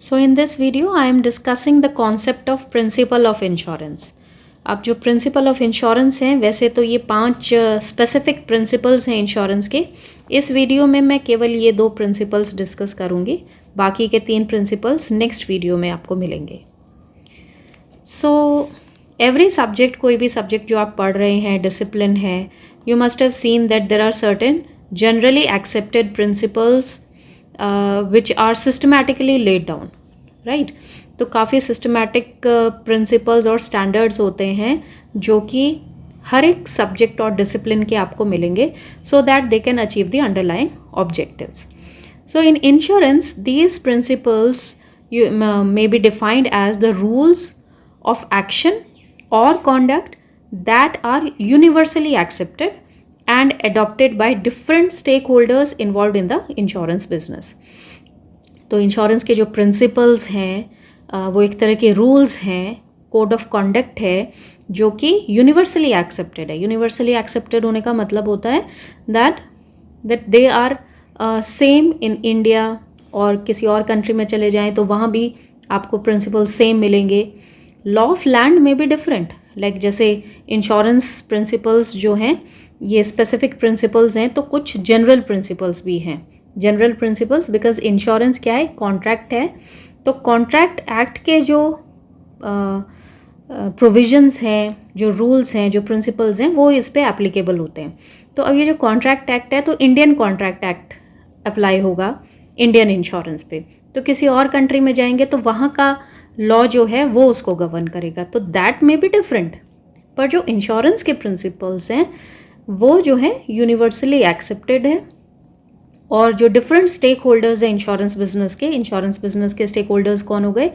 So in this video I am discussing the concept of principle of insurance. अब जो principle of insurance हैं, वैसे तो ये 5 स्पेसिफिक प्रिंसिपल्स हैं इंश्योरेंस के. इस वीडियो में मैं केवल ये 2 प्रिंसिपल्स डिस्कस करूँगी. बाकी के 3 प्रिंसिपल्स नेक्स्ट वीडियो में आपको मिलेंगे. सो एवरी सब्जेक्ट, कोई भी सब्जेक्ट जो आप पढ़ रहे हैं, डिसिप्लिन है, you must have seen that there are certain generally accepted principles which are systematically laid down, right? तो काफ़ी सिस्टमैटिक प्रिंसिपल्स और स्टैंडर्ड्स होते हैं जो कि हर एक सब्जेक्ट और डिसिप्लिन के आपको मिलेंगे so that they can achieve the underlying objectives. So in insurance these principles may be defined as the rules of action or conduct that are universally accepted and adopted by different stakeholders involved in the insurance business. तो insurance के जो principles हैं वो एक तरह के rules हैं, code of conduct है जो कि यूनिवर्सली एक्सेप्टेड है. यूनिवर्सली एक्सेप्टेड होने का मतलब होता है that they are same in India, और किसी और कंट्री में चले जाएं तो वहाँ भी आपको प्रिंसिपल सेम मिलेंगे. लॉ ऑफ लैंड में भी डिफरेंट, लाइक जैसे इंश्योरेंस प्रिंसिपल्स जो हैं ये स्पेसिफिक प्रिंसिपल्स हैं, तो कुछ जनरल प्रिंसिपल्स भी हैं. जनरल प्रिंसिपल्स बिकॉज इंश्योरेंस क्या है, कॉन्ट्रैक्ट है, तो कॉन्ट्रैक्ट एक्ट के जो प्रोविजंस हैं, जो रूल्स हैं, जो प्रिंसिपल्स हैं, वो इस पे एप्लीकेबल होते हैं. तो अब ये जो कॉन्ट्रैक्ट एक्ट है, तो इंडियन कॉन्ट्रैक्ट एक्ट अप्लाई होगा इंडियन इंश्योरेंस पे. तो किसी और कंट्री में जाएंगे तो वहाँ का लॉ जो है वो उसको गवर्न करेगा, तो दैट मे बी डिफरेंट. पर जो इंश्योरेंस के प्रिंसिपल्स हैं वो जो है यूनिवर्सली एक्सेप्टेड है. और जो डिफरेंट स्टेक होल्डर्स हैं इंश्योरेंस बिजनेस के स्टेक होल्डर्स कौन हो गए,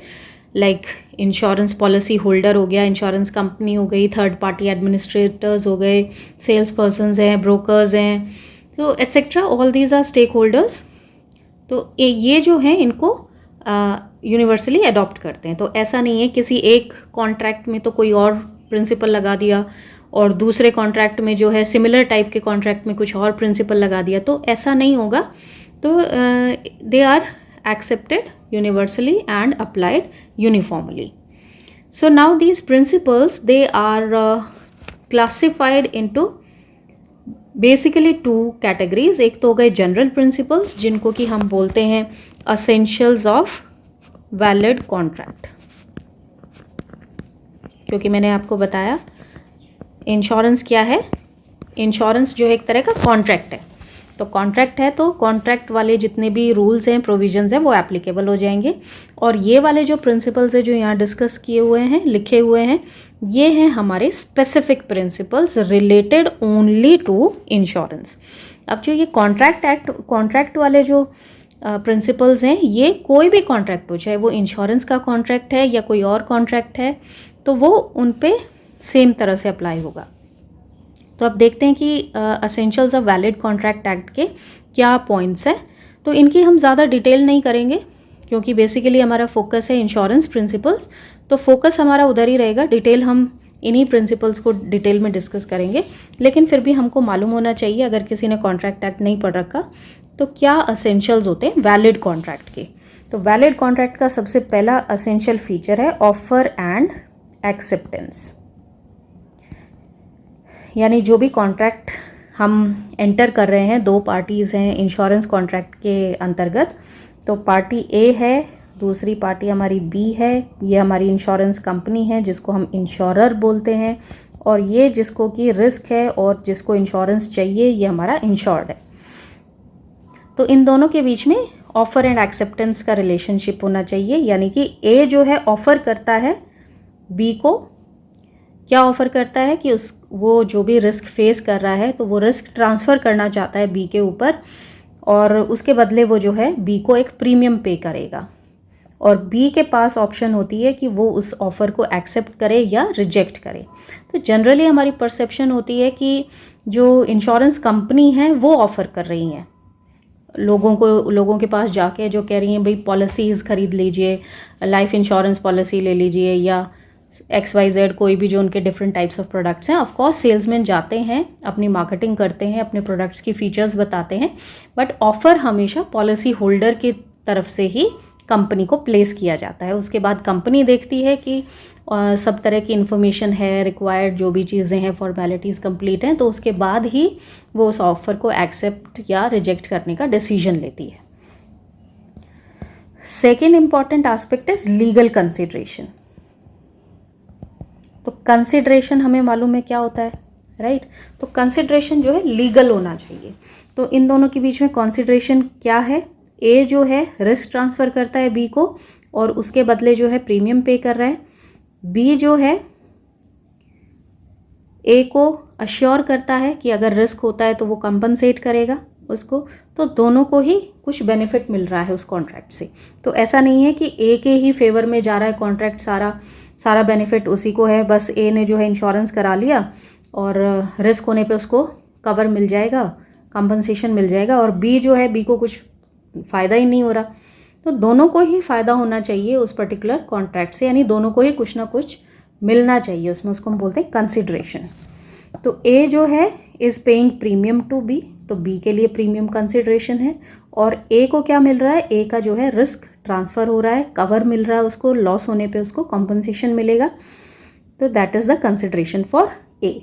लाइक इंश्योरेंस पॉलिसी होल्डर हो गया, इंश्योरेंस कंपनी हो गई, थर्ड पार्टी एडमिनिस्ट्रेटर्स हो गए, सेल्स पर्सनस हैं, ब्रोकर्स हैं, तो etcetera, all these are stakeholders. तो ये जो है इनको यूनिवर्सली अडॉप्ट करते हैं. तो ऐसा नहीं है किसी एक कॉन्ट्रैक्ट में तो कोई और प्रिंसिपल लगा दिया और दूसरे कॉन्ट्रैक्ट में जो है सिमिलर टाइप के कॉन्ट्रैक्ट में कुछ और प्रिंसिपल लगा दिया, तो ऐसा नहीं होगा. तो they are accepted universally and applied uniformly. So now these principles they are classified into basically 2 categories. एक तो हो गए जनरल प्रिंसिपल्स जिनको कि हम बोलते हैं असेंशियल्स ऑफ वैलिड कॉन्ट्रैक्ट, क्योंकि मैंने आपको बताया इंश्योरेंस क्या है. इंश्योरेंस जो है एक तरह का कॉन्ट्रैक्ट है, तो कॉन्ट्रैक्ट है तो कॉन्ट्रैक्ट वाले जितने भी रूल्स हैं, प्रोविजंस हैं, वो एप्लीकेबल हो जाएंगे. और ये वाले जो प्रिंसिपल्स हैं जो यहाँ डिस्कस किए हुए हैं, लिखे हुए हैं, ये हैं हमारे specific principles related only to insurance. अब जो ये कॉन्ट्रैक्ट वाले जो प्रिंसिपल्स हैं, ये कोई भी कॉन्ट्रैक्ट हो, चाहे वो इंश्योरेंस का कॉन्ट्रैक्ट है या कोई और कॉन्ट्रैक्ट है, तो वो उन पे सेम तरह से अप्लाई होगा. तो अब देखते हैं कि essentials of valid contract act के क्या पॉइंट्स हैं. तो इनकी हम ज़्यादा डिटेल नहीं करेंगे क्योंकि बेसिकली हमारा फोकस है इंश्योरेंस प्रिंसिपल्स, तो फोकस हमारा उधर ही रहेगा. डिटेल हम इन्हीं प्रिंसिपल्स को डिटेल में डिस्कस करेंगे, लेकिन फिर भी हमको मालूम होना चाहिए, अगर किसी ने कॉन्ट्रैक्ट एक्ट नहीं पढ़ रखा, तो क्या असेंशियल्स होते हैं वैलिड कॉन्ट्रैक्ट के. तो वैलिड कॉन्ट्रैक्ट का सबसे पहला असेंशियल फीचर है ऑफर एंड एक्सेप्टेंस. यानी जो भी कॉन्ट्रैक्ट हम एंटर कर रहे हैं, 2 पार्टीज़ हैं इंश्योरेंस कॉन्ट्रैक्ट के अंतर्गत, तो पार्टी ए है, दूसरी पार्टी हमारी बी है, ये हमारी इंश्योरेंस कंपनी है जिसको हम इंश्योरर बोलते हैं, और ये जिसको कि रिस्क है और जिसको इंश्योरेंस चाहिए ये हमारा इंश्योर्ड है. तो इन दोनों के बीच में ऑफर एंड एक्सेप्टेंस का रिलेशनशिप होना चाहिए. यानी कि ए जो है ऑफर करता है बी को, क्या ऑफ़र करता है कि वो जो भी रिस्क फेस कर रहा है तो वो रिस्क ट्रांसफ़र करना चाहता है बी के ऊपर, और उसके बदले वो जो है बी को एक प्रीमियम पे करेगा, और बी के पास ऑप्शन होती है कि वो उस ऑफ़र को एक्सेप्ट करे या रिजेक्ट करे. तो जनरली हमारी परसेप्शन होती है कि जो इंश्योरेंस कंपनी है वो ऑफ़र कर रही हैं लोगों के पास जाके, जो कह रही हैं भाई पॉलिसीज़ ख़रीद लीजिए, लाइफ इंश्योरेंस पॉलिसी ले लीजिए, या XYZ कोई भी जो उनके डिफरेंट टाइप्स ऑफ प्रोडक्ट्स हैं. ऑफ कोर्स सेल्समैन जाते हैं, अपनी मार्केटिंग करते हैं, अपने प्रोडक्ट्स की फीचर्स बताते हैं, बट ऑफ़र हमेशा पॉलिसी होल्डर की तरफ से ही कंपनी को प्लेस किया जाता है। उसके बाद कंपनी देखती है कि सब तरह की इन्फॉर्मेशन है, रिक्वायर्ड जो भी चीज़ें हैं, फॉर्मेलिटीज़ कंप्लीट हैं, तो उसके बाद ही वो उस ऑफ़र को एक्सेप्ट या रिजेक्ट करने का डिसीजन लेती है। Second important aspect is legal consideration. तो कंसिडरेशन हमें मालूम है क्या होता है, राइट? तो कंसिडरेशन जो है लीगल होना चाहिए। तो इन दोनों के बीच में कंसिडरेशन क्या है? ए जो है रिस्क ट्रांसफ़र करता है बी को और उसके बदले जो है प्रीमियम पे कर रहा है। बी जो है ए को अश्योर करता है कि अगर रिस्क होता है तो वो कंपनसेट करेगा उसको। तो दोनों को ही कुछ बेनिफिट मिल रहा है उस कॉन्ट्रैक्ट से। तो ऐसा नहीं है कि ए के ही फेवर में जा रहा है कॉन्ट्रैक्ट, सारा बेनिफिट उसी को है, बस ए ने जो है इंश्योरेंस करा लिया और रिस्क होने पे उसको कवर मिल जाएगा, कंपनसेशन मिल जाएगा, और बी जो है बी को कुछ फ़ायदा ही नहीं हो रहा। तो दोनों को ही फ़ायदा होना चाहिए उस पर्टिकुलर कॉन्ट्रैक्ट से, यानी दोनों को ही कुछ ना कुछ मिलना चाहिए उसमें, उसको हम बोलते हैं कंसिडरेशन। तो ए जो है is paying premium to B, तो बी के लिए प्रीमियम कंसिडरेशन है। और ए को क्या मिल रहा है? ए का जो है रिस्क ट्रांसफ़र हो रहा है, कवर मिल रहा है उसको, लॉस होने पे उसको कंपनसेशन मिलेगा। तो that is the consideration for a.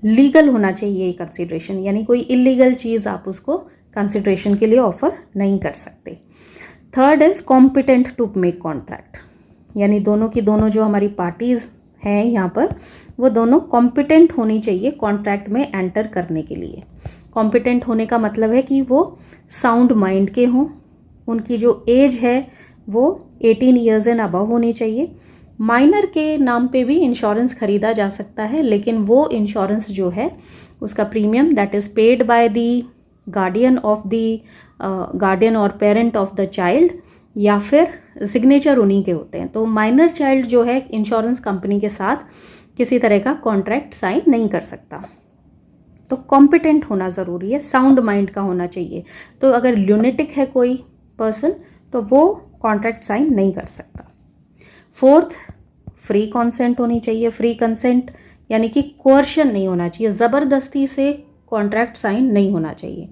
Legal होना चाहिए ये कंसिडरेशन, यानी कोई इलीगल चीज़ आप उसको कंसिडरेशन के लिए ऑफर नहीं कर सकते। Third is competent to make contract, यानी दोनों की दोनों जो हमारी पार्टीज़ हैं यहाँ पर, वो दोनों कॉम्पिटेंट होनी चाहिए कॉन्ट्रैक्ट में एंटर करने के लिए। कॉम्पिटेंट होने का मतलब है कि वो साउंड माइंड के हों, उनकी जो एज है वो 18 ईयर्स एंड अबव होनी चाहिए। माइनर के नाम पे भी इंश्योरेंस ख़रीदा जा सकता है, लेकिन वो इंश्योरेंस जो है उसका premium that is paid by the guardian of the guardian और पेरेंट ऑफ द चाइल्ड, या फिर सिग्नेचर उन्हीं के होते हैं। तो माइनर चाइल्ड जो है इंश्योरेंस कंपनी के साथ किसी तरह का कॉन्ट्रैक्ट साइन नहीं कर सकता। तो कॉम्पिटेंट होना ज़रूरी है, साउंड माइंड का होना चाहिए। तो अगर ल्यूनेटिक है कोई पर्सन तो वो कॉन्ट्रैक्ट साइन नहीं कर सकता। फोर्थ, फ्री कंसेंट होनी चाहिए। फ्री कंसेंट यानी कि कोर्शन नहीं होना चाहिए, ज़बरदस्ती से कॉन्ट्रैक्ट साइन नहीं होना चाहिए।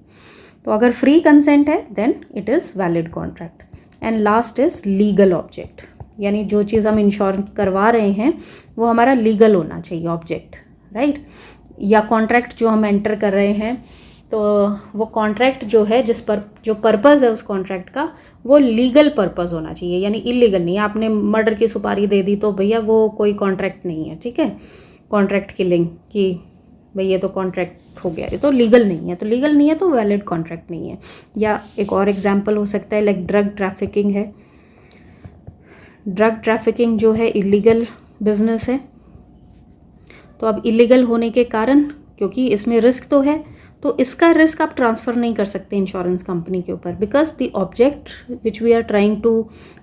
तो अगर फ्री कंसेंट है then it is valid contract. And last is legal object, यानी जो चीज़ हम इंश्योर करवा रहे हैं वो हमारा लीगल होना चाहिए ऑब्जेक्ट, राइट? या कॉन्ट्रैक्ट जो हम एंटर कर रहे हैं, तो वो कॉन्ट्रैक्ट जो है जो पर्पज़ है उस कॉन्ट्रैक्ट का वो लीगल पर्पज़ होना चाहिए, यानी इलीगल नहीं। आपने मर्डर की सुपारी दे दी तो भैया वो कोई कॉन्ट्रैक्ट नहीं है, ठीक है? कॉन्ट्रैक्ट किलिंग कि भाई ये तो कॉन्ट्रैक्ट हो गया, ये तो लीगल नहीं है। तो लीगल नहीं है तो वैलिड कॉन्ट्रैक्ट नहीं है। या एक और एग्जांपल हो सकता है, लाइक ड्रग ट्रैफिकिंग है। ड्रग ट्रैफिकिंग जो है इलीगल बिजनेस है। तो अब इलीगल होने के कारण, क्योंकि इसमें रिस्क तो है, तो इसका रिस्क आप ट्रांसफ़र नहीं कर सकते इंश्योरेंस कंपनी के ऊपर, because the object which we are trying to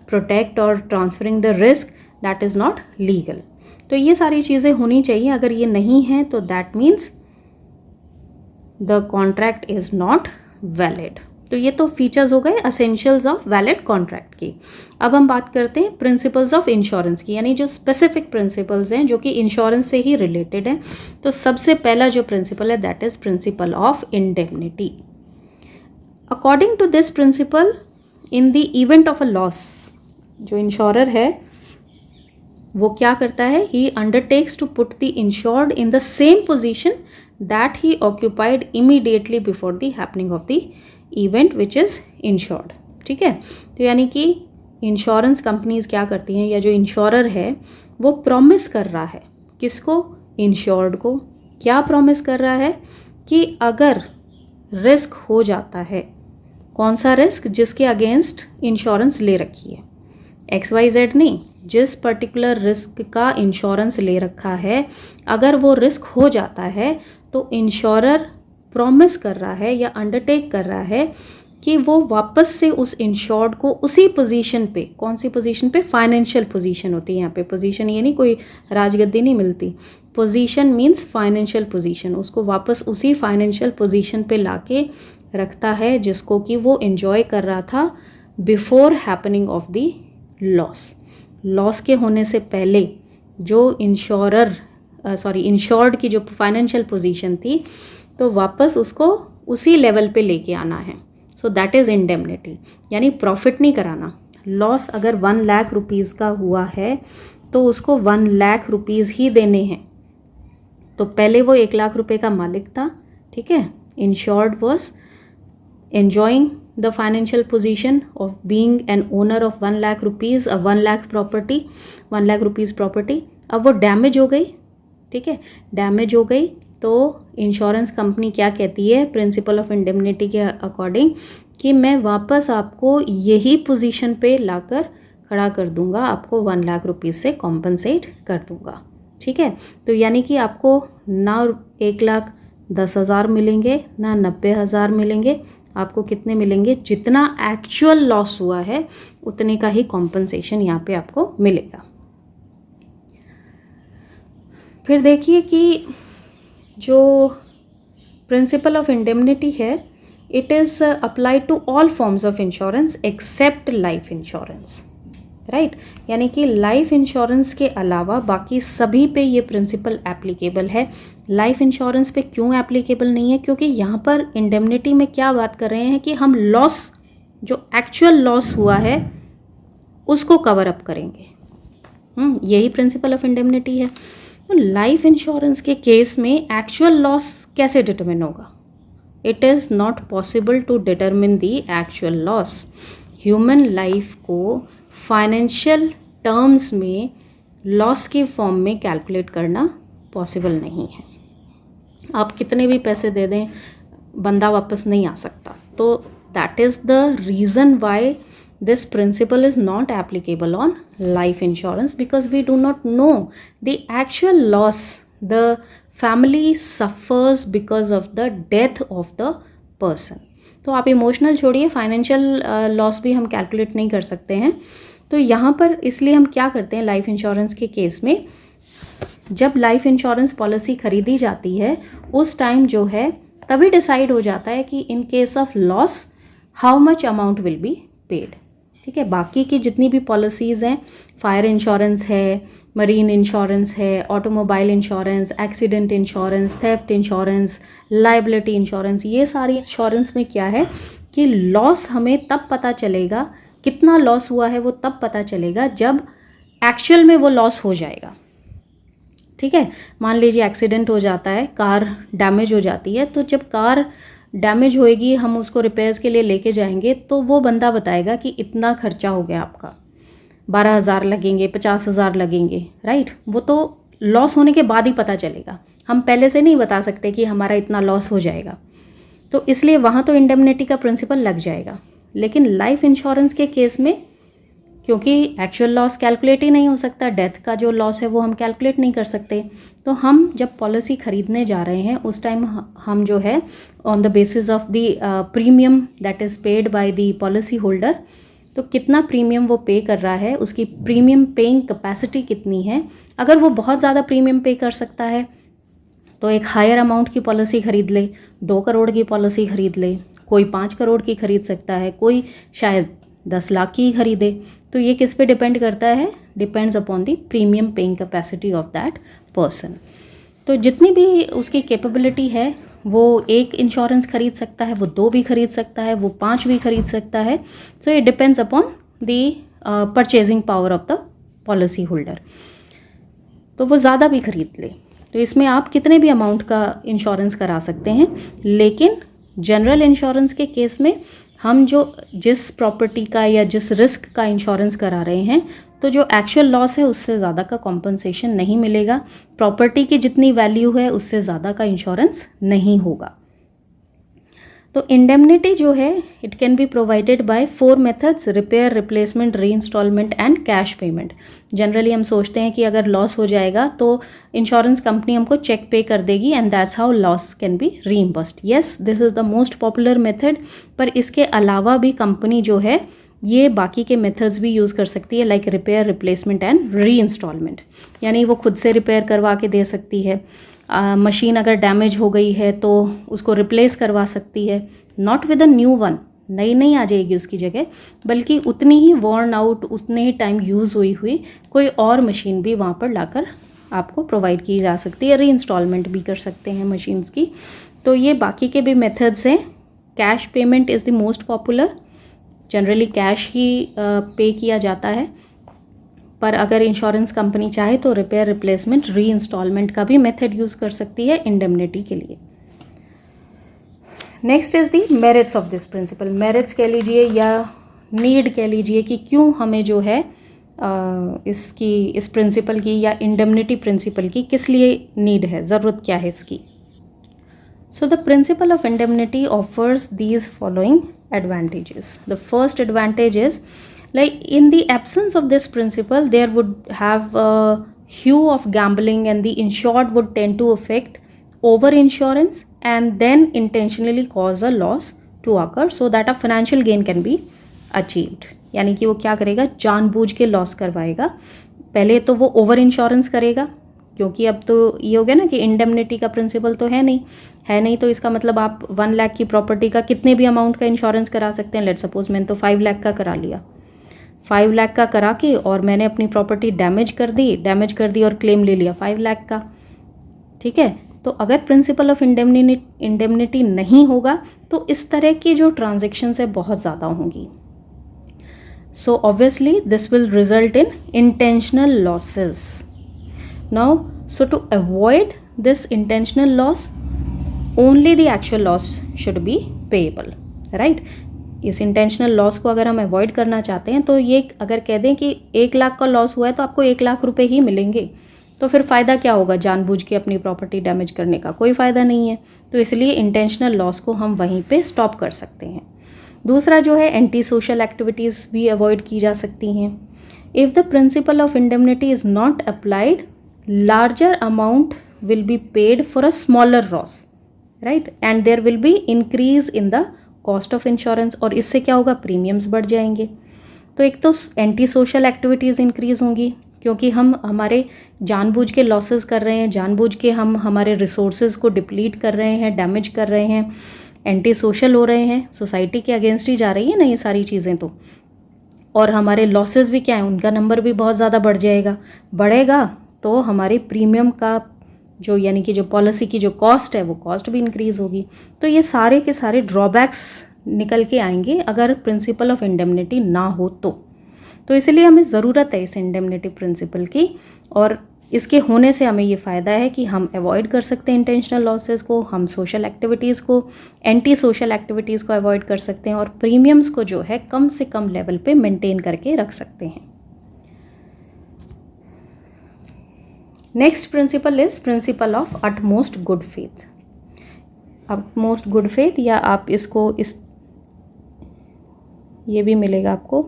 protect और transferring the risk that is not legal. तो ये सारी चीज़ें होनी चाहिए। अगर ये नहीं है तो that means the contract is not valid. तो ये तो फीचर्स हो गए असेंशियल्स ऑफ वैलिड कॉन्ट्रैक्ट की। अब हम बात करते हैं प्रिंसिपल्स ऑफ इंश्योरेंस की, यानी जो स्पेसिफिक प्रिंसिपल्स हैं जो कि इंश्योरेंस से ही रिलेटेड हैं। तो सबसे पहला जो प्रिंसिपल है that is principle of indemnity. According to this principle, in the event of a loss, जो इंश्योरर है वो क्या करता है? He undertakes to put the insured in the same position that he occupied immediately before the happening of the event which is insured, ठीक है? तो यानी कि इंश्योरेंस कंपनीज क्या करती हैं, या जो इंश्योरर है वो प्रॉमिस कर रहा है किसको? इंश्योर्ड को। क्या प्रॉमिस कर रहा है? कि अगर रिस्क हो जाता है, कौन सा रिस्क? जिसके अगेंस्ट इंश्योरेंस ले रखी है, XYZ नहीं, जिस पर्टिकुलर रिस्क का इंश्योरेंस ले रखा है, अगर वो रिस्क हो जाता है तो इंश्योरर प्रॉमिस कर रहा है या अंडरटेक कर रहा है कि वो वापस से उस इंश्योर्ड को उसी पोजीशन पे, कौन सी पोजीशन पे? फाइनेंशियल पोजीशन होती है यहाँ पे। पोजीशन ये नहीं कोई राजगद्दी नहीं मिलती, पोजीशन मीन्स फाइनेंशियल पोजीशन। उसको वापस उसी फाइनेंशियल पोजीशन पे लाके रखता है जिसको कि वो एंजॉय कर रहा था before happening of the loss. Loss के होने से पहले जो इंश्योर्ड की जो फाइनेंशियल पोजीशन थी, तो वापस उसको उसी लेवल पे लेके आना है। सो सो दैट इज़ इंडेमनिटी, यानी प्रॉफिट नहीं कराना। लॉस अगर 1 लाख रुपीज़ का हुआ है तो उसको 1 लाख रुपीज़ ही देने हैं। तो पहले वो 1 लाख रुपए का मालिक था, ठीक है, insured was enjoying the financial position of being an owner of 1 lakh rupees, a 1 lakh property, 1 lakh rupees property। अब वो डैमेज हो गई, ठीक है, डैमेज हो गई तो इंश्योरेंस कंपनी क्या कहती है प्रिंसिपल ऑफ इंडेमनिटी के अकॉर्डिंग कि मैं वापस आपको यही पोजीशन पे लाकर खड़ा कर दूंगा, आपको 1 लाख रुपीज़ से कॉम्पनसेट कर दूंगा, ठीक है। तो यानी कि आपको ना 1,10,000 मिलेंगे ना 90,000 मिलेंगे, आपको कितने मिलेंगे, जितना एक्चुअल लॉस हुआ है उतने का ही कॉम्पनसेशन यहाँ पे आपको मिलेगा। फिर देखिए कि जो प्रिंसिपल ऑफ इंडेमनिटी है it is apply to all forms of insurance except life insurance, right. यानी कि लाइफ इंश्योरेंस के अलावा बाकी सभी पे ये प्रिंसिपल एप्लीकेबल है। लाइफ इंश्योरेंस पे क्यों एप्लीकेबल नहीं है, क्योंकि यहाँ पर इंडेमनिटी में क्या बात कर रहे हैं कि हम लॉस, जो एक्चुअल लॉस हुआ है उसको कवर अप करेंगे, यही प्रिंसिपल ऑफ इंडेमनिटी है। तो लाइफ इंश्योरेंस के केस में एक्चुअल लॉस कैसे डिटरमिन होगा, it is not possible to determine the actual loss. Human life को फाइनेंशियल टर्म्स में लॉस की फॉर्म में कैलकुलेट करना पॉसिबल नहीं है। आप कितने भी पैसे दे दें बंदा वापस नहीं आ सकता। तो that is the reason why this principle is not applicable on life insurance, because we do not know the actual loss the family suffers because of the death of the person। तो आप emotional छोड़िए, financial loss भी हम calculate नहीं कर सकते हैं। तो यहाँ पर इसलिए हम क्या करते हैं लाइफ इंश्योरेंस के केस में, जब लाइफ इंश्योरेंस पॉलिसी खरीदी जाती है उस टाइम जो है तभी डिसाइड हो जाता है कि in case of loss how much amount will be paid, ठीक है। बाकी की जितनी भी पॉलिसीज़ हैं, फायर इंश्योरेंस है, मरीन इंश्योरेंस है, automobile insurance, accident insurance, theft insurance, liability insurance, ये सारी इंश्योरेंस में क्या है कि लॉस हमें तब पता चलेगा, कितना लॉस हुआ है वो तब पता चलेगा जब एक्चुअल में वो लॉस हो जाएगा, ठीक है। मान लीजिए एक्सीडेंट हो जाता है, कार डैमेज हो जाती है, तो जब कार डैमेज होएगी हम उसको रिपेयर्स के लिए लेके जाएंगे तो वो बंदा बताएगा कि इतना खर्चा हो गया आपका, 12,000 लगेंगे, 50,000 लगेंगे, राइट। वो तो लॉस होने के बाद ही पता चलेगा, हम पहले से नहीं बता सकते कि हमारा इतना लॉस हो जाएगा। तो इसलिए वहाँ तो इंडेमनिटी का प्रिंसिपल लग जाएगा। लेकिन लाइफ इंश्योरेंस के केस में क्योंकि एक्चुअल लॉस कैलकुलेट ही नहीं हो सकता, डेथ का जो लॉस है वो हम कैलकुलेट नहीं कर सकते, तो हम जब पॉलिसी ख़रीदने जा रहे हैं उस टाइम हम जो है on the basis of the premium that is paid by the policy holder, तो कितना प्रीमियम वो पे कर रहा है, उसकी प्रीमियम पेइंग कैपेसिटी कितनी है। अगर वो बहुत ज़्यादा प्रीमियम पे कर सकता है तो एक हायर अमाउंट की पॉलिसी ख़रीद ले, 2 करोड़ की पॉलिसी ख़रीद ले, कोई 5 करोड़ की ख़रीद सकता है, कोई शायद 10 लाख की खरीदे। तो ये किस पे डिपेंड करता है, depends upon the premium paying capacity of that person. तो जितनी भी उसकी कैपेबिलिटी है वो एक इंश्योरेंस खरीद सकता है, वो 2 भी खरीद सकता है, वो 5 भी खरीद सकता है। So it depends upon the purchasing power of the policy holder. तो वो ज़्यादा भी खरीद ले, तो इसमें आप कितने भी अमाउंट का इंश्योरेंस करा सकते हैं। लेकिन जनरल इंश्योरेंस के केस में हम जो जिस प्रॉपर्टी का या जिस रिस्क का इंश्योरेंस करा रहे हैं तो जो एक्चुअल लॉस है उससे ज़्यादा का कॉम्पनसेशन नहीं मिलेगा, प्रॉपर्टी की जितनी वैल्यू है उससे ज़्यादा का इंश्योरेंस नहीं होगा। तो इंडेमनिटी जो है it can be provided by 4 methods, repair, replacement, reinstallment and cash payment. Generally हम सोचते हैं कि अगर लॉस हो जाएगा तो इंश्योरेंस कंपनी हमको चेक पे कर देगी and that's how loss can be reimbursed. Yes, this is the most popular method, पर इसके अलावा भी कंपनी जो है ये बाकी के मेथड्स भी यूज़ कर सकती है, लाइक रिपेयर, रिप्लेसमेंट एंड रीइंस्टॉलमेंट। यानी वो खुद से रिपेयर करवा के दे सकती है, मशीन अगर डैमेज हो गई है तो उसको रिप्लेस करवा सकती है, not with a new one, नई नहीं आ जाएगी उसकी जगह, बल्कि उतनी ही वॉर्न आउट, उतने ही टाइम यूज़ हुई कोई और मशीन भी वहाँ पर लाकर आपको प्रोवाइड की जा सकती है। रीइंस्टॉलमेंट भी कर सकते हैं मशीन्स की। तो ये बाकी के भी मेथड्स हैं cash payment is the most popular, generally cash ही पे किया जाता है, पर अगर इंश्योरेंस कंपनी चाहे तो रिपेयर, रिप्लेसमेंट, री इंस्टॉलमेंट का भी मेथड यूज़ कर सकती है इंडेमनिटी के लिए। Next is the merits of this principle. Merits कह लीजिए या नीड कह लीजिए कि क्यों हमें जो है इस प्रिंसिपल की या इंडेमनिटी प्रिंसिपल की किस लिए नीड है, ज़रूरत क्या है इसकी। So the principal of indemnity offers these following advantages. The first advantage is, like, in the absence of this principle there would have a hue of gambling and the insured would tend to affect over insurance and then intentionally cause a loss to occur so that a financial gain can be achieved. यानी कि वो क्या करेगा, जानबूझ के loss करवाएगा। पहले तो वो ओवर इंश्योरेंस करेगा, क्योंकि अब तो ये हो गया ना कि इंडेमनिटी का प्रिंसिपल तो है नहीं, तो इसका मतलब आप 1 लाख की प्रॉपर्टी का कितने भी अमाउंट का इंश्योरेंस करा सकते हैं। लेट सपोज मैंने तो 5 लाख का करा लिया, 5 लाख का करा के और मैंने अपनी प्रॉपर्टी डैमेज कर दी और क्लेम ले लिया 5 लाख का, ठीक है। तो अगर प्रिंसिपल ऑफ इंडेमनिटी नहीं होगा तो इस तरह की जो ट्रांजेक्शन्स है बहुत ज़्यादा होंगी। So obviously this will result in intentional losses. Now, so to avoid this intentional loss, only the actual loss should be payable, right? इस इंटेंशनल लॉस को अगर हम अवॉइड करना चाहते हैं तो ये अगर कह दें कि 1 लाख का लॉस हुआ है तो आपको 1 लाख रुपए ही मिलेंगे, तो फिर फ़ायदा क्या होगा जानबूझ के अपनी प्रॉपर्टी डैमेज करने का, कोई फ़ायदा नहीं है। तो इसलिए इंटेंशनल लॉस को हम वहीं पे स्टॉप कर सकते हैं। दूसरा जो है, एंटी सोशल एक्टिविटीज़ भी अवॉइड की जा सकती हैं। If the principal of indemnity is not applied, larger amount will be paid for a smaller loss, right? And there will be increase in the cost of insurance, और इससे क्या होगा, premiums बढ़ जाएंगे। तो एक तो एंटी सोशल एक्टिविटीज़ इंक्रीज होंगी, क्योंकि हम हमारे जानबूझ के लॉसेस कर रहे हैं, जानबूझ के हम हमारे रिसोर्सेज को डिप्लीट कर रहे हैं, डैमेज कर रहे हैं, एंटी सोशल हो रहे हैं, सोसाइटी के अगेंस्ट ही जा रही है ना ये सारी चीज़ें। तो और हमारे लॉसेस भी क्या है, उनका नंबर भी बहुत ज़्यादा बढ़ेगा तो हमारे प्रीमियम का जो, यानी कि जो पॉलिसी की जो कॉस्ट है वो कॉस्ट भी इंक्रीज़ होगी। तो ये सारे के सारे ड्रॉबैक्स निकल के आएंगे अगर प्रिंसिपल ऑफ इंडेमनिटी ना हो तो इसलिए हमें ज़रूरत है इस इंडेमनिटी प्रिंसिपल की, और इसके होने से हमें ये फ़ायदा है कि हम अवॉइड कर सकते हैं इंटेंशनल लॉसेस को, हम सोशल एक्टिविटीज़ को, एंटी सोशल एक्टिविटीज़ को अवॉइड कर सकते हैं और प्रीमियम्स को जो है कम से कम लेवल पे मेंटेन करके रख सकते हैं। Next principle is principal of utmost good faith. Utmost good faith, या आप इसको ये भी मिलेगा आपको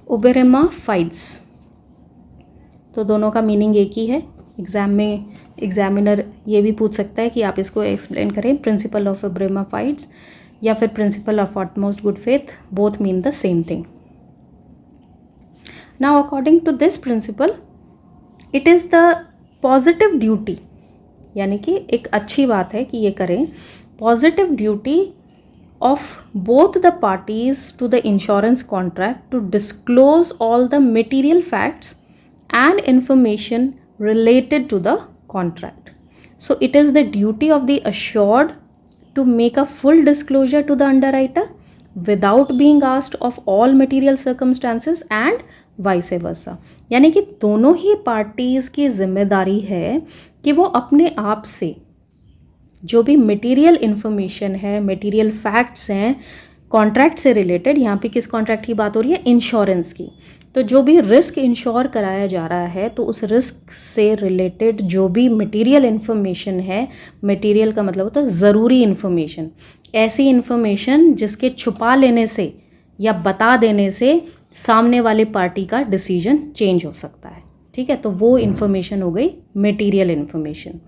उबेरेमा फाइड्स। तो दोनों का मीनिंग एक ही है। एग्जाम में एग्जामिनर ये भी पूछ सकता है कि आप इसको एक्सप्लेन करें, प्रिंसिपल ऑफ उबेरेमा फाइड्स या फिर principal of utmost good faith, both mean the same thing. Now according to this principle, it is the positive duty, यानी कि एक अच्छी बात है कि ये करें, positive duty of both the parties to the insurance contract to disclose all the material facts and information related to the contract. So it is the duty of the assured to make a full disclosure to the underwriter without being asked of all material circumstances and vice versa, यानी कि दोनों ही parties की जिम्मेदारी है कि वो अपने आप से जो भी मटेरियल इन्फॉर्मेशन है, मटेरियल फैक्ट्स हैं कॉन्ट्रैक्ट से रिलेटेड, यहाँ पे किस कॉन्ट्रैक्ट की बात हो रही है, इंश्योरेंस की, तो जो भी रिस्क इंश्योर कराया जा रहा है तो उस रिस्क से रिलेटेड जो भी मटेरियल इन्फॉर्मेशन है, मटेरियल का मतलब होता है ज़रूरी इन्फॉर्मेशन, ऐसी इन्फॉर्मेशन जिसके छुपा लेने से या बता देने से सामने वाले पार्टी का डिसीजन चेंज हो सकता है, ठीक है। तो वो इन्फॉर्मेशन हो गई मटेरियल इन्फॉर्मेशन।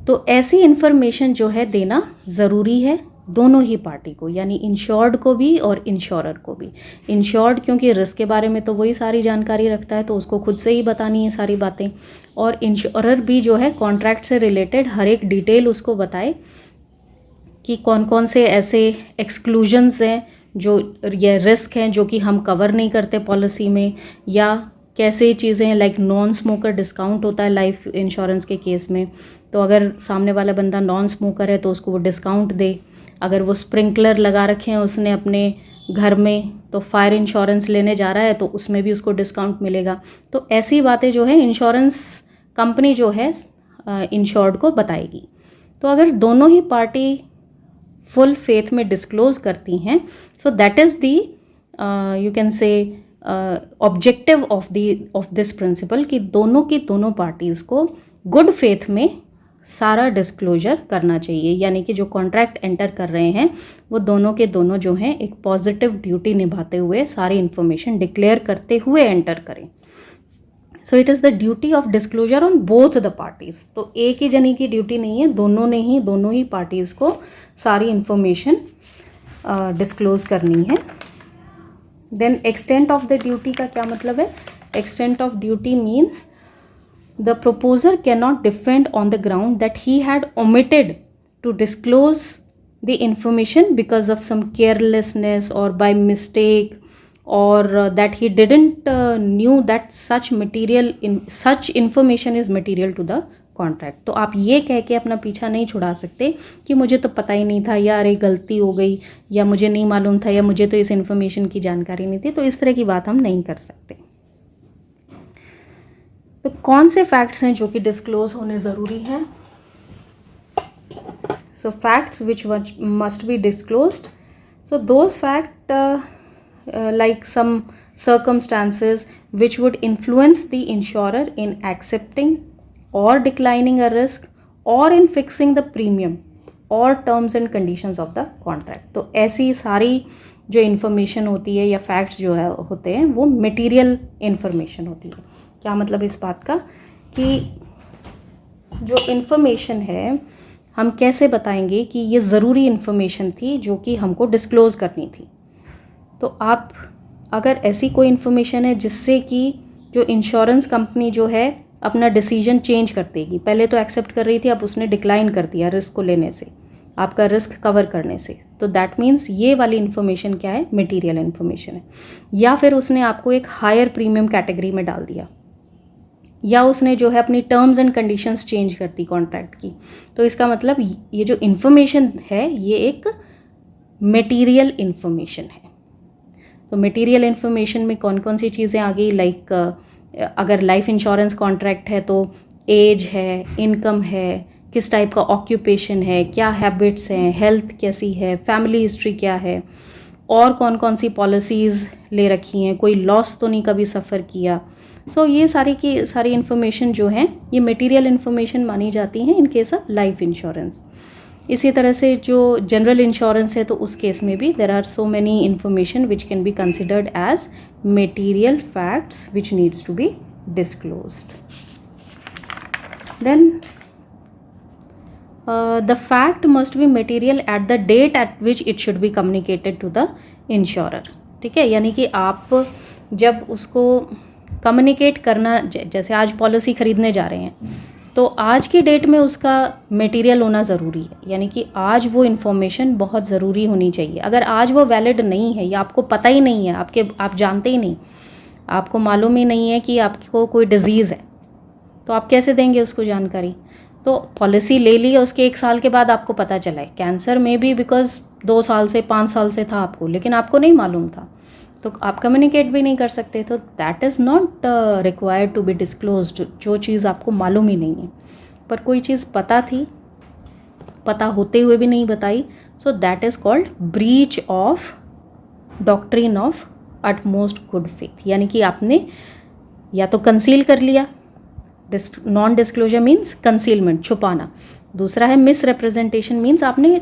तो ऐसी इन्फॉर्मेशन जो है देना ज़रूरी है दोनों ही पार्टी को, यानी इंश्योर्ड को भी और इंश्योरर को भी। इंश्योर्ड क्योंकि रिस्क के बारे में तो वही सारी जानकारी रखता है तो उसको खुद से ही बतानी है सारी बातें, और इंश्योरर भी जो है कॉन्ट्रैक्ट से रिलेटेड हर एक डिटेल उसको बताए कि कौन कौन से ऐसे एक्सक्लूजन्स हैं जो ये रिस्क हैं जो कि हम कवर नहीं करते पॉलिसी में, या कैसे चीज़ें हैं लाइक नॉन स्मोकर डिस्काउंट होता है लाइफ इंश्योरेंस के केस में, तो अगर सामने वाला बंदा नॉन स्मोकर है तो उसको वो डिस्काउंट दे, अगर वो स्प्रिंकलर लगा रखे हैं उसने अपने घर में तो फायर इंश्योरेंस लेने जा रहा है तो उसमें भी उसको डिस्काउंट मिलेगा। तो ऐसी बातें जो है इंश्योरेंस कंपनी जो है इंश्योर्ड को बताएगी। तो अगर दोनों ही पार्टी फुल फेथ में डिस्क्लोज करती हैं, सो that is the you can say objective of this principle कि दोनों की दोनों पार्टीज़ को गुड फेथ में सारा डिस्क्लोजर करना चाहिए, यानी कि जो कॉन्ट्रैक्ट एंटर कर रहे हैं वो दोनों के दोनों जो हैं एक पॉजिटिव ड्यूटी निभाते हुए सारी इन्फॉर्मेशन डिक्लेयर करते हुए एंटर करें। सो it is the duty of disclosure on both the parties. तो एक ही जनी की ड्यूटी नहीं है, दोनों ही पार्टीज़ को सारी इन्फॉर्मेशन डिस्क्लोज करनी है। Then extent of the duty का क्या मतलब है? Extent of duty means the proposer cannot defend on the ground that he had omitted to disclose the information because of some carelessness or by mistake, or that he didn't knew that such information is material to the contract. तो आप ये कह के अपना पीछा नहीं छुड़ा सकते कि मुझे तो पता ही नहीं था, या अरे गलती हो गई, या मुझे नहीं मालूम था, या मुझे तो इस इन्फॉर्मेशन की जानकारी नहीं थी। तो इस तरह की बात हम नहीं कर सकते। तो कौन से फैक्ट्स हैं जो कि डिस्क्लोज होने ज़रूरी हैं? So facts which must be disclosed, so those fact like some circumstances which would influence the insurer in accepting or declining a risk or in fixing the premium or terms and conditions of the contract। तो ऐसी सारी जो information होती है या facts जो है होते हैं वो मटेरियल इन्फॉर्मेशन होती है। क्या मतलब इस बात का कि जो इन्फॉर्मेशन है हम कैसे बताएंगे कि ये ज़रूरी इन्फॉर्मेशन थी जो कि हमको डिस्क्लोज करनी थी। तो आप अगर ऐसी कोई इन्फॉर्मेशन है जिससे कि जो इंश्योरेंस कंपनी जो है अपना डिसीजन चेंज कर देगी, पहले तो एक्सेप्ट कर रही थी, अब उसने डिक्लाइन कर दिया रिस्क को लेने से, आपका रिस्क कवर करने से, तो दैट मीन्स ये वाली इन्फॉर्मेशन क्या है? मटेरियल इन्फॉर्मेशन है। या फिर उसने आपको एक हायर प्रीमियम कैटेगरी में डाल दिया, या उसने जो है अपनी टर्म्स एंड कंडीशंस चेंज कर दी कॉन्ट्रैक्ट की। तो इसका मतलब ये जो इन्फॉर्मेशन है ये एक मटेरियल इन्फॉर्मेशन है। तो मटेरियल इन्फॉर्मेशन में कौन कौन सी चीज़ें आ गई? लाइक अगर लाइफ इंश्योरेंस कॉन्ट्रैक्ट है तो एज है, इनकम है, किस टाइप का ऑक्यूपेशन है, क्या हैबिट्स हैं, हेल्थ कैसी है, फैमिली हिस्ट्री क्या है, और कौन कौन सी पॉलिसीज़ ले रखी हैं, कोई लॉस तो नहीं कभी सफ़र किया। सो ये सारी की सारी इन्फॉर्मेशन जो है ये मटेरियल इन्फॉर्मेशन मानी जाती हैं in case of life insurance. इसी तरह से जो जनरल इंश्योरेंस है तो उस केस में भी there are so many information which can be considered as material facts which needs to be disclosed. Then the fact must be material at the date at which it should be communicated to the insurer. ठीक है, यानी कि आप जब उसको communicate करना, जैसे आज पॉलिसी खरीदने जा रहे हैं तो आज की डेट में उसका मटेरियल होना ज़रूरी है, यानी कि आज वो इन्फॉर्मेशन बहुत ज़रूरी होनी चाहिए। अगर आज वो वैलिड नहीं है या आपको पता ही नहीं है, आप जानते ही नहीं, आपको मालूम ही नहीं है कि आपको कोई डिज़ीज़ है, तो आप कैसे देंगे उसको जानकारी? तो पॉलिसी ले ली, उसके 1 साल के बाद आपको पता चला है कैंसर में भी, बिकॉज 2 साल से 5 साल से था आपको, लेकिन आपको नहीं मालूम था, तो आप कम्युनिकेट भी नहीं कर सकते। तो that is not required to be disclosed, जो चीज़ आपको मालूम ही नहीं है। पर कोई चीज़ पता थी, पता होते हुए भी नहीं बताई, सो that is called breach of doctrine of utmost good faith, यानी कि आपने या तो कंसील कर लिया, नॉन डिस्क्लोजर मीन्स कंसीलमेंट, छुपाना, दूसरा है मिस रिप्रेजेंटेशन मीन्स आपने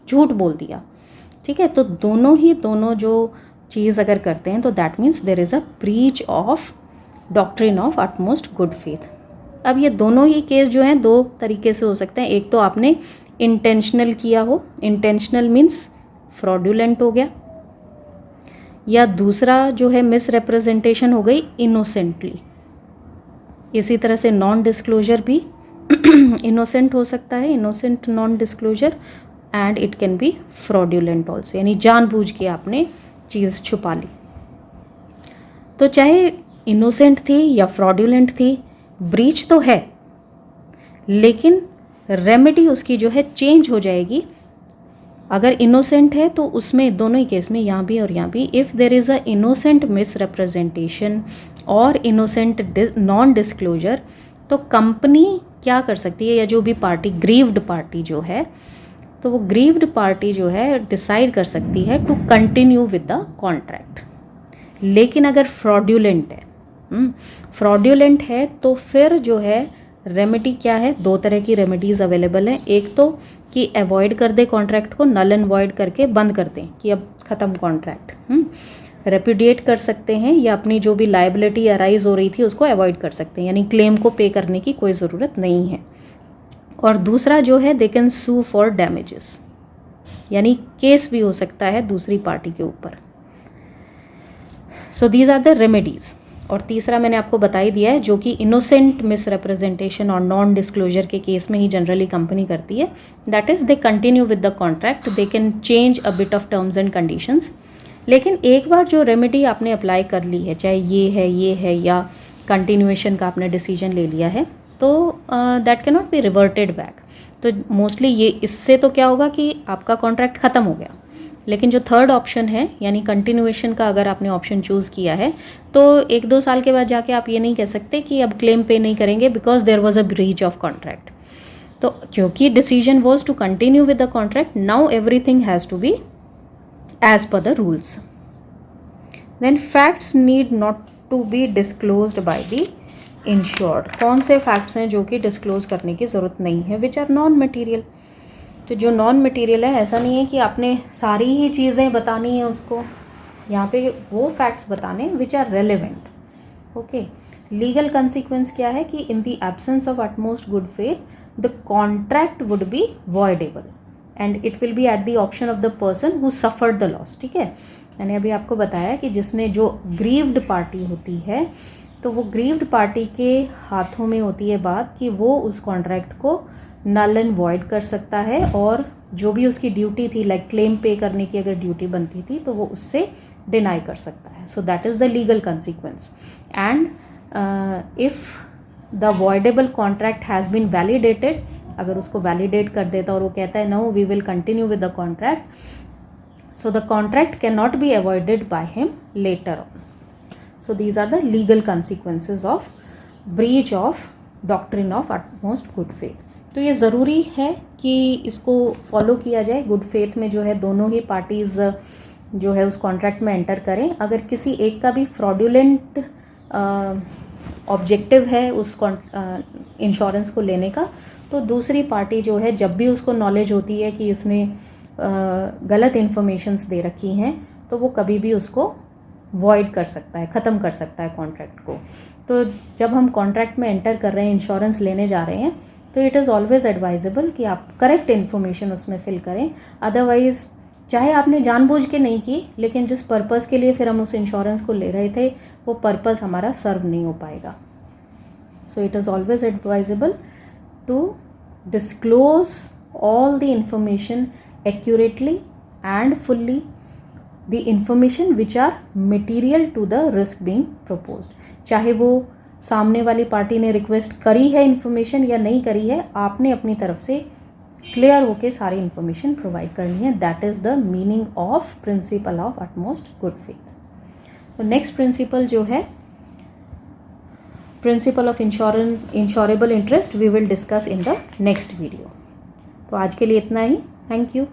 झूठ बोल दिया। ठीक है, तो दोनों जो चीज़ अगर करते हैं तो that means there is a breach of doctrine of utmost good faith. अब ये दोनों ही केस जो हैं 2 तरीके से हो सकते हैं। एक तो आपने इंटेंशनल किया हो, इंटेंशनल मीन्स फ्रॉडुलेंट हो गया, या दूसरा जो है मिस रिप्रेजेंटेशन हो गई इनोसेंटली। इसी तरह से नॉन डिस्क्लोजर भी इनोसेंट हो सकता है, innocent non disclosure, and it can B fraudulent also, यानी जानबूझ के आपने चीज़ छुपा ली। तो चाहे इनोसेंट थी या फ्रॉडुलेंट थी, ब्रीच तो है, लेकिन रेमेडी उसकी जो है चेंज हो जाएगी। अगर इनोसेंट है तो उसमें दोनों ही केस में, यहाँ भी और यहाँ भी, if there is a innocent miss representation और इनोसेंट नॉन डिस्क्लोजर, तो कंपनी क्या कर सकती है, या जो भी पार्टी, ग्रीव्ड पार्टी जो है, तो वो ग्रीव्ड पार्टी जो है डिसाइड कर सकती है to continue with the contract. लेकिन अगर फ्रॉड्यूलेंट है, फ्रॉड्यूलेंट है तो फिर जो है रेमेडी क्या है, दो तरह की रेमेडीज़ अवेलेबल हैं। एक तो कि अवॉइड कर दे कॉन्ट्रैक्ट को, नल एंड वॉइड करके बंद कर दें कि अब ख़त्म कॉन्ट्रैक्ट, रेपुडिएट कर सकते हैं, या अपनी जो भी लाइबिलिटी अराइज हो रही थी उसको अवॉइड कर सकते हैं, यानी क्लेम को पे करने की कोई ज़रूरत नहीं है। और दूसरा जो है they can sue for damages, यानी केस भी हो सकता है दूसरी पार्टी के ऊपर। So these are the remedies. और तीसरा मैंने आपको बता ही दिया है, जो कि इनोसेंट मिस रिप्रेजेंटेशन और नॉन डिस्क्लोजर के केस में ही जनरली कंपनी करती है, that is they continue with the contract, they can change a bit of terms and conditions. लेकिन एक बार जो रेमेडी आपने अप्लाई कर ली है, चाहे ये है या कंटिन्यूएशन का आपने डिसीजन ले लिया है, तो that can not be reverted back. तो मोस्टली ये इससे तो क्या होगा कि आपका कॉन्ट्रैक्ट ख़त्म हो गया। लेकिन जो थर्ड ऑप्शन है, यानी कंटिन्यूएशन का अगर आपने ऑप्शन चूज़ किया है, तो 1-2 साल के बाद जाके आप ये नहीं कह सकते कि अब क्लेम पे नहीं करेंगे because there was a breach of contract. तो क्योंकि decision was to continue with the contract, now everything has to be as per the rules. Then facts need not to be disclosed by the insured. कौन से facts हैं जो कि disclose करने की ज़रूरत नहीं है, which are non material। तो जो नॉन मटेरियल है, ऐसा नहीं है कि आपने सारी ही चीज़ें बतानी है उसको, यहाँ पे वो फैक्ट्स बताने which are relevant. Okay, legal consequence क्या है कि in the absence of utmost good faith the contract would be voidable and it will be at the option of the person who suffered the loss. ठीक है, मैंने अभी आपको बताया कि जिसने, जो ग्रीव्ड पार्टी होती है, तो वो ग्रीव्ड पार्टी के हाथों में होती है बात कि वो उस कॉन्ट्रैक्ट को नल एंड वॉइड कर सकता है, और जो भी उसकी ड्यूटी थी, लाइक क्लेम पे करने की अगर ड्यूटी बनती थी, तो वो उससे डिनाई कर सकता है। So that is the legal consequence. And if the voidable contract has been validated, अगर उसको वैलिडेट कर देता और वो कहता है no we will continue with the contract, so the contract cannot be avoided by him later on. So these are the legal consequences of breach of doctrine of utmost good faith. तो ये ज़रूरी है कि इसको follow किया जाए। Good faith में जो है दोनों ही पार्टीज़ जो है उस कॉन्ट्रैक्ट में एंटर करें। अगर किसी एक का भी फ्रॉडुलेंट ऑब्जेक्टिव है उस इंश्योरेंस को लेने का, तो दूसरी पार्टी जो है, जब भी उसको नॉलेज होती है कि इसने गलत इन्फॉर्मेशंस दे रखी हैं, तो वो कभी भी उसको वॉइड कर सकता है, ख़त्म कर सकता है कॉन्ट्रैक्ट को। तो जब हम कॉन्ट्रैक्ट में एंटर कर रहे हैं, इंश्योरेंस लेने जा रहे हैं, तो इट इज़ ऑलवेज़ एडवाइजेबल कि आप करेक्ट इन्फॉर्मेशन उसमें फिल करें। अदरवाइज़ चाहे आपने जानबूझ के नहीं की, लेकिन जिस पर्पज़ के लिए फिर हम उस इंश्योरेंस को ले रहे थे, वो पर्पज़ हमारा सर्व नहीं हो पाएगा। So it is always advisable to disclose all the information accurately and fully, the information which are material to the risk being proposed। चाहे वो सामने वाली पार्टी ने रिक्वेस्ट करी है इन्फॉर्मेशन या नहीं करी है, आपने अपनी तरफ से क्लियर होके सारी इन्फॉर्मेशन प्रोवाइड करनी है। That is the meaning of principle of utmost good faith. तो नेक्स्ट प्रिंसिपल जो है principle of insurable interest, we will discuss in the next video. तो आज के लिए इतना ही। Thank you.